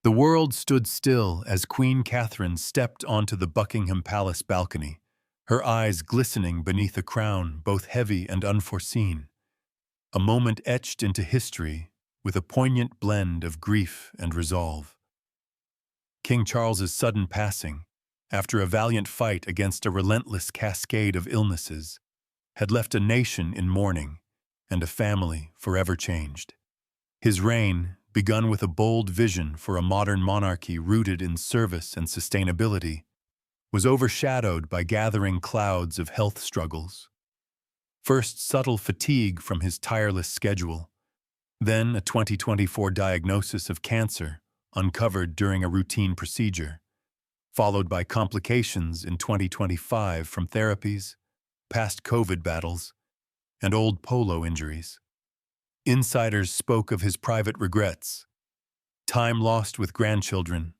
The world stood still as Queen Catherine stepped onto the Buckingham Palace balcony, her eyes glistening beneath a crown both heavy and unforeseen, a moment etched into history with a poignant blend of grief and resolve. King Charles's sudden passing, after a valiant fight against a relentless cascade of illnesses, had left a nation in mourning and a family forever changed. His reign, begun with a bold vision for a modern monarchy rooted in service and sustainability, was overshadowed by gathering clouds of health struggles. First, subtle fatigue from his tireless schedule, then a 2024 diagnosis of cancer uncovered during a routine procedure, followed by complications in 2025 from therapies, past COVID battles, and old polo injuries. Insiders spoke of his private regrets, time lost with grandchildren,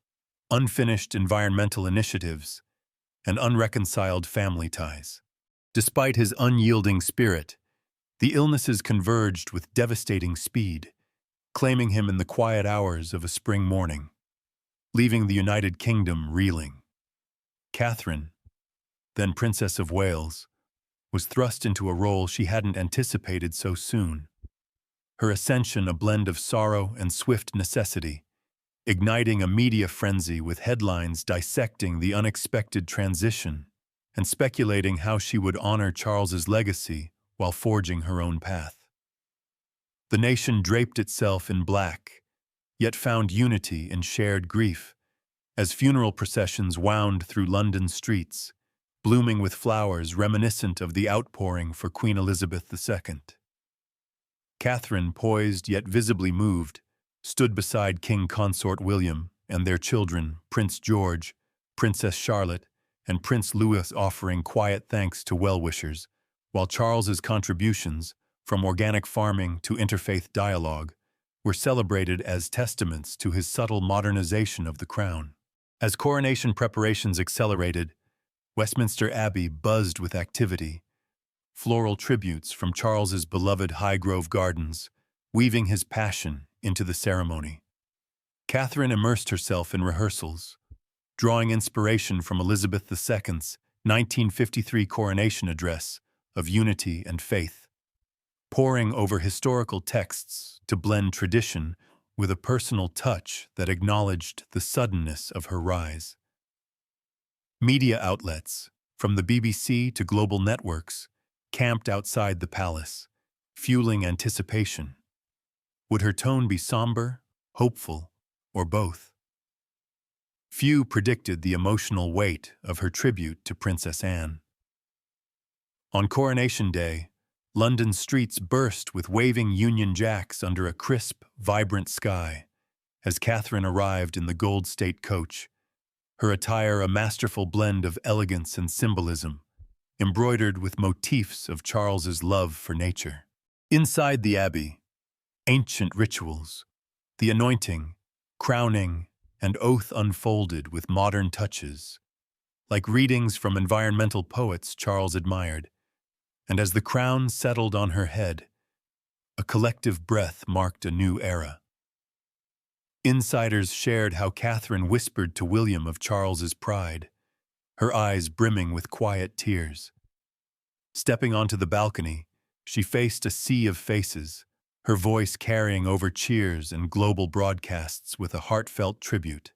unfinished environmental initiatives, and unreconciled family ties. Despite his unyielding spirit, the illnesses converged with devastating speed, claiming him in the quiet hours of a spring morning, leaving the United Kingdom reeling. Catherine, then Princess of Wales, was thrust into a role she hadn't anticipated so soon. Her ascension a blend of sorrow and swift necessity, igniting a media frenzy with headlines dissecting the unexpected transition and speculating how she would honor Charles's legacy while forging her own path. The nation draped itself in black, yet found unity in shared grief, as funeral processions wound through London streets, blooming with flowers reminiscent of the outpouring for Queen Elizabeth II. Catherine, poised yet visibly moved, stood beside King Consort William and their children, Prince George, Princess Charlotte, and Prince Louis, offering quiet thanks to well-wishers, while Charles's contributions, from organic farming to interfaith dialogue, were celebrated as testaments to his subtle modernization of the crown. As coronation preparations accelerated, Westminster Abbey buzzed with activity, floral tributes from Charles's beloved Highgrove Gardens, weaving his passion into the ceremony. Catherine immersed herself in rehearsals, drawing inspiration from Elizabeth II's 1953 coronation address of unity and faith, poring over historical texts to blend tradition with a personal touch that acknowledged the suddenness of her rise. Media outlets, from the BBC to global networks, camped outside the palace, fueling anticipation. Would her tone be somber, hopeful, or both? Few predicted the emotional weight of her tribute to Princess Anne. On Coronation Day, London streets burst with waving Union Jacks under a crisp, vibrant sky as Catherine arrived in the Gold State coach, her attire a masterful blend of elegance and symbolism, embroidered with motifs of Charles's love for nature. Inside the abbey, ancient rituals, the anointing, crowning, and oath unfolded with modern touches, like readings from environmental poets Charles admired. And as the crown settled on her head, a collective breath marked a new era. Insiders shared how Catherine whispered to William of Charles's pride, her eyes brimming with quiet tears. Stepping onto the balcony, she faced a sea of faces, her voice carrying over cheers and global broadcasts with a heartfelt tribute.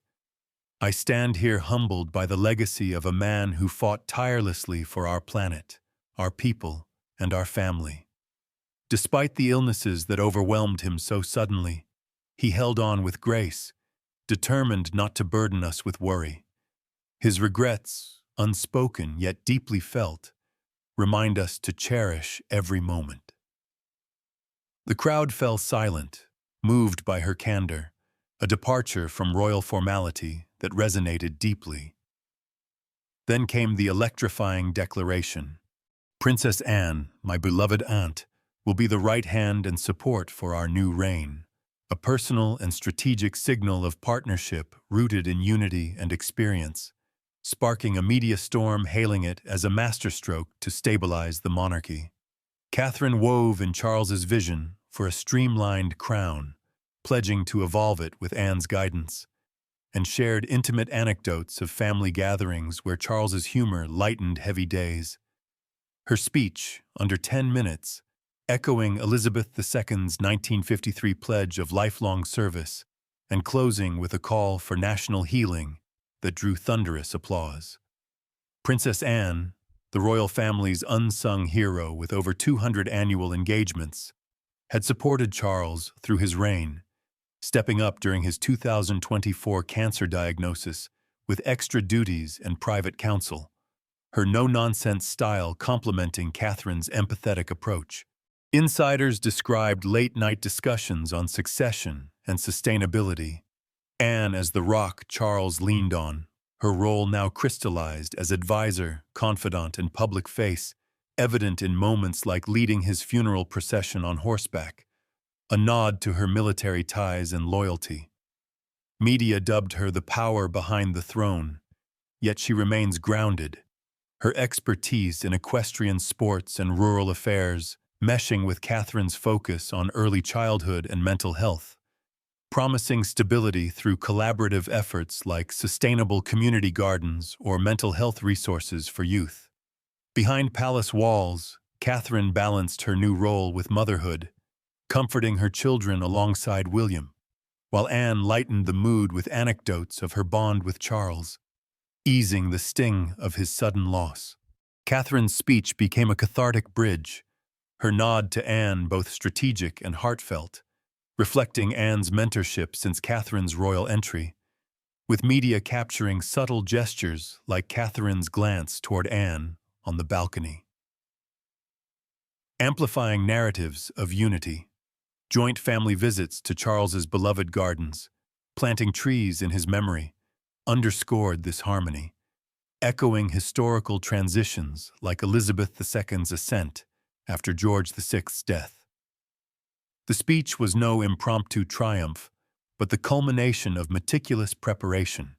I stand here humbled by the legacy of a man who fought tirelessly for our planet, our people, and our family. Despite the illnesses that overwhelmed him so suddenly, he held on with grace, determined not to burden us with worry. His regrets, unspoken yet deeply felt, remind us to cherish every moment. The crowd fell silent, moved by her candor, a departure from royal formality that resonated deeply. Then came the electrifying declaration. Princess Anne, my beloved aunt, will be the right hand and support for our new reign, a personal and strategic signal of partnership rooted in unity and experience, sparking a media storm hailing it as a masterstroke to stabilize the monarchy. Catherine wove in Charles's vision for a streamlined crown, pledging to evolve it with Anne's guidance, and shared intimate anecdotes of family gatherings where Charles's humor lightened heavy days. Her speech, under 10 minutes, echoing Elizabeth II's 1953 pledge of lifelong service and closing with a call for national healing that drew thunderous applause. Princess Anne, the royal family's unsung hero with over 200 annual engagements, had supported Charles through his reign, stepping up during his 2024 cancer diagnosis with extra duties and private counsel, her no-nonsense style complementing Catherine's empathetic approach. Insiders described late-night discussions on succession and sustainability. Anne as the rock Charles leaned on, her role now crystallized as advisor, confidant, and public face, evident in moments like leading his funeral procession on horseback, a nod to her military ties and loyalty. Media dubbed her the power behind the throne, yet she remains grounded, her expertise in equestrian sports and rural affairs meshing with Catherine's focus on early childhood and mental health, promising stability through collaborative efforts like sustainable community gardens or mental health resources for youth. Behind palace walls, Catherine balanced her new role with motherhood, comforting her children alongside William, while Anne lightened the mood with anecdotes of her bond with Charles, easing the sting of his sudden loss. Catherine's speech became a cathartic bridge, her nod to Anne both strategic and heartfelt, reflecting Anne's mentorship since Catherine's royal entry, with media capturing subtle gestures like Catherine's glance toward Anne on the balcony. Amplifying narratives of unity, joint family visits to Charles's beloved gardens, planting trees in his memory, underscored this harmony, echoing historical transitions like Elizabeth II's ascent after George VI's death. The speech was no impromptu triumph, but the culmination of meticulous preparation.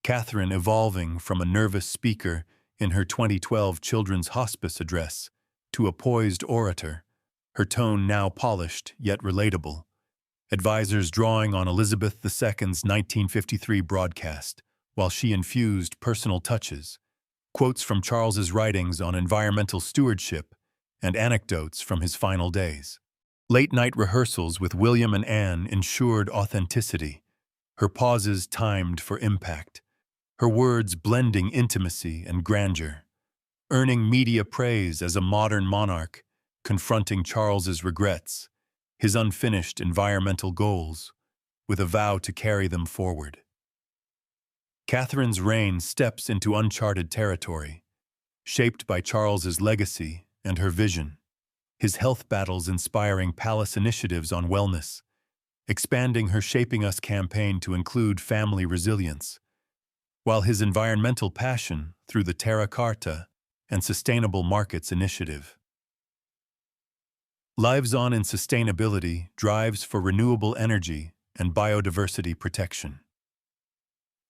Catherine evolving from a nervous speaker in her 2012 Children's Hospice address to a poised orator, her tone now polished yet relatable. Advisors drawing on Elizabeth II's 1953 broadcast, while she infused personal touches, quotes from Charles's writings on environmental stewardship, and anecdotes from his final days. Late-night rehearsals with William and Anne ensured authenticity, her pauses timed for impact, her words blending intimacy and grandeur, earning media praise as a modern monarch, confronting Charles's regrets, his unfinished environmental goals, with a vow to carry them forward. Catherine's reign steps into uncharted territory, shaped by Charles's legacy and her vision, his health battles inspiring palace initiatives on wellness, expanding her Shaping Us campaign to include family resilience, while his environmental passion through the Terra Carta and Sustainable Markets Initiative. Lives On in Sustainability drives for renewable energy and biodiversity protection.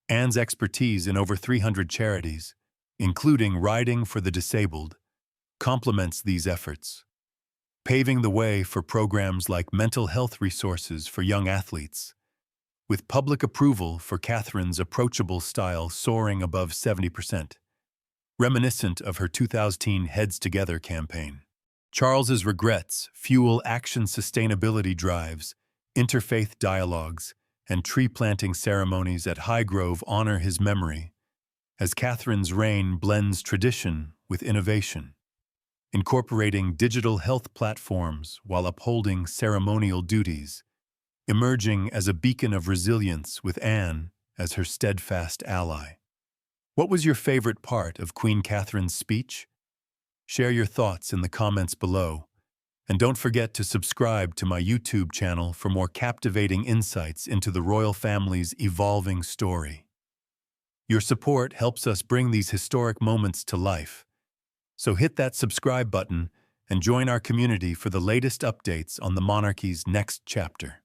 Anne's expertise in over 300 charities, including Riding for the Disabled, complements these efforts, paving the way for programs like mental health resources for young athletes, with public approval for Catherine's approachable style soaring above 70%, reminiscent of her 2010 Heads Together campaign. Charles's regrets fuel action sustainability drives, interfaith dialogues, and tree-planting ceremonies at Highgrove honor his memory, as Catherine's reign blends tradition with innovation, incorporating digital health platforms while upholding ceremonial duties, emerging as a beacon of resilience with Anne as her steadfast ally. What was your favorite part of Queen Catherine's speech? Share your thoughts in the comments below, and don't forget to subscribe to my YouTube channel for more captivating insights into the royal family's evolving story. Your support helps us bring these historic moments to life, so hit that subscribe button and join our community for the latest updates on the monarchy's next chapter.